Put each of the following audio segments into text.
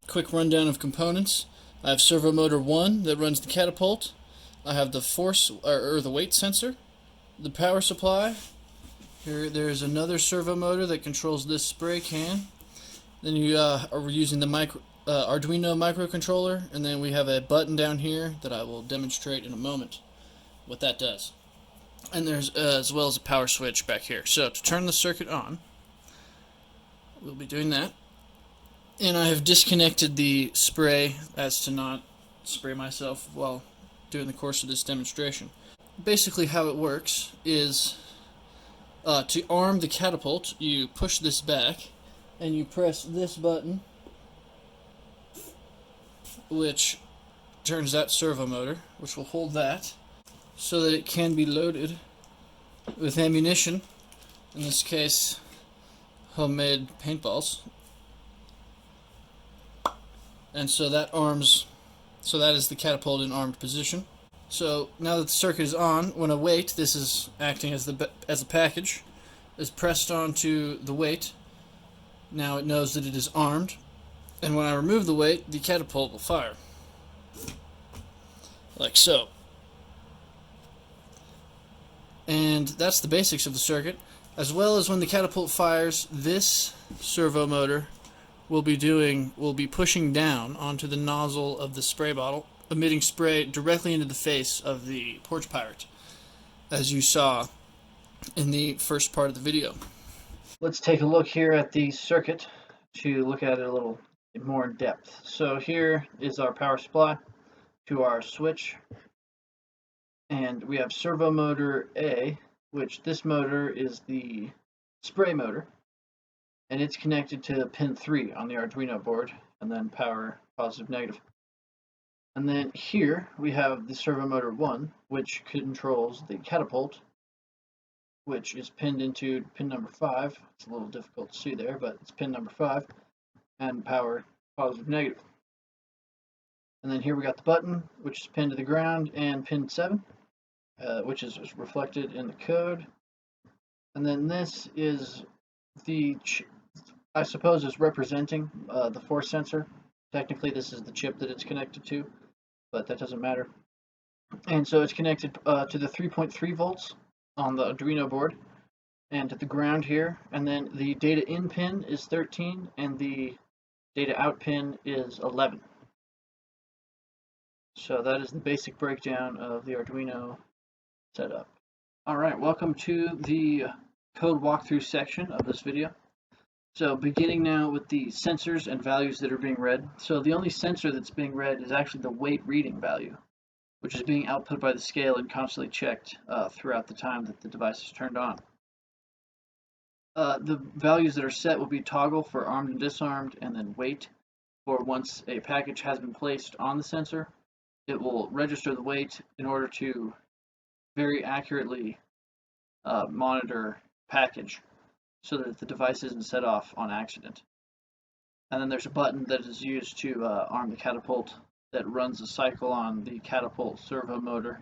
quick rundown of components. I have servo motor 1 that runs the catapult. I have the force or the weight sensor, the power supply. There's another servo motor that controls this spray can. Then you are using the Arduino microcontroller, and then we have a button down here that I will demonstrate in a moment what that does. And there's as well as a power switch back here. So to turn the circuit on, we'll be doing that. And I have disconnected the spray as to not spray myself while doing the course of this demonstration. Basically how it works is to arm the catapult, you push this back and you press this button, which turns that servo motor, which will hold that so that it can be loaded with ammunition, in this case homemade paintballs. And so that is the catapult in armed position. So now that the circuit is on, when a weight, this is acting as a package, is pressed onto the weight, now it knows that it is armed, and when I remove the weight, the catapult will fire. Like so. And that's the basics of the circuit. As well as when the catapult fires, this servo motor will be pushing down onto the nozzle of the spray bottle, emitting spray directly into the face of the Porch Pirate, as you saw in the first part of the video. Let's take a look here at the circuit to look at it a little more in depth. So here is our power supply to our switch, and we have servo motor A, which this motor is the spray motor, and it's connected to pin 3 on the Arduino board, and then power positive negative. And then here we have the servo motor 1, which controls the catapult, which is pinned into pin number 5. It's a little difficult to see there, but it's pin number 5, and power positive negative. And then here we got the button, which is pinned to the ground, and pin 7, which is reflected in the code. And then this is I suppose is representing the force sensor. Technically this is the chip that it's connected to, but that doesn't matter. And so it's connected to the 3.3 volts on the Arduino board and to the ground here, and then the data in pin is 13 and the data out pin is 11. So that is the basic breakdown of the Arduino setup. Alright, welcome to the code walkthrough section of this video. So beginning now with the sensors and values that are being read. So the only sensor that's being read is actually the weight reading value, which is being output by the scale and constantly checked throughout the time that the device is turned on. The values that are set will be toggle for armed and disarmed, and then weight for once a package has been placed on the sensor. It will register the weight in order to very accurately monitor package, so that the device isn't set off on accident. And then there's a button that is used to arm the catapult that runs a cycle on the catapult servo motor,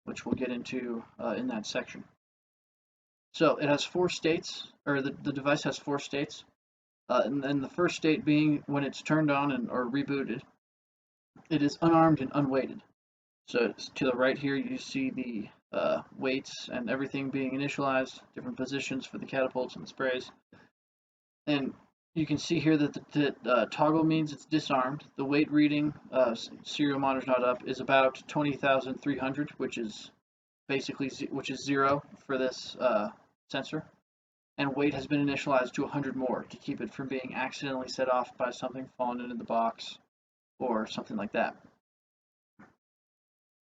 which we'll get into in that section. So it has 4 states, or the device has 4 states, and the first state being when it's turned on or rebooted, it is unarmed and unweighted. So to the right here you see the weights and everything being initialized, different positions for the catapults and the sprays. And you can see here that the toggle means it's disarmed. The weight reading, serial monitor's not up, is about 20,300, which is basically 0 for this sensor. And weight has been initialized to 100 more to keep it from being accidentally set off by something falling into the box or something like that.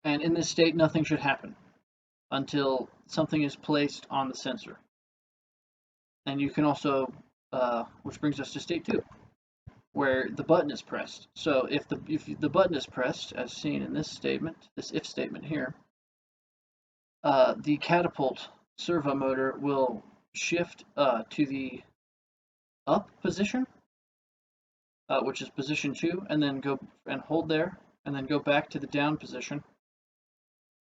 And in this state, nothing should happen until something is placed on the sensor. And you can also, which brings us to state 2, where the button is pressed. So if the button is pressed, as seen in this statement, this if statement here, the catapult servo motor will shift to the up position, which is position 2, and then go and hold there, and then go back to the down position.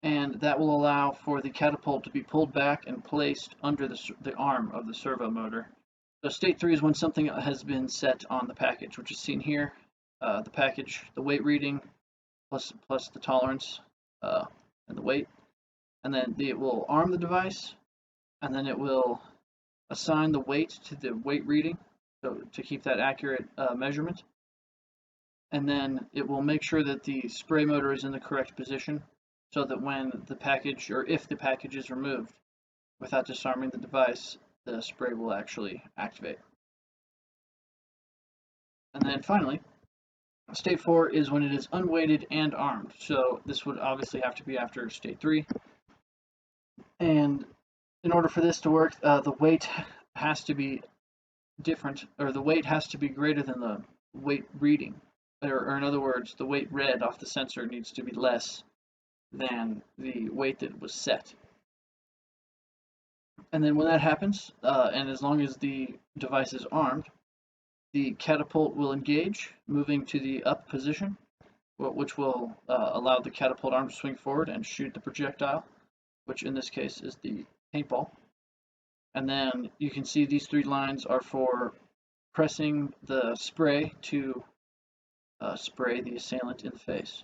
And that will allow for the catapult to be pulled back and placed under the arm of the servo motor. So state 3 is when something has been set on the package, which is seen here. the package, the weight reading, plus the tolerance and the weight, and then it will arm the device, and then it will assign the weight to the weight reading, so to keep that accurate measurement, and then it will make sure that the spray motor is in the correct position, so that when the package, or if the package is removed without disarming the device, the spray will actually activate. And then finally, state 4 is when it is unweighted and armed. So this would obviously have to be after state 3. And in order for this to work, the weight has to be different, or the weight has to be greater than the weight reading. Or in other words, the weight read off the sensor needs to be less than the weight that was set. And then when that happens, and as long as the device is armed, the catapult will engage, moving to the up position, which will allow the catapult arm to swing forward and shoot the projectile, which in this case is the paintball. And then you can see these 3 lines are for pressing the spray to spray the assailant in the face.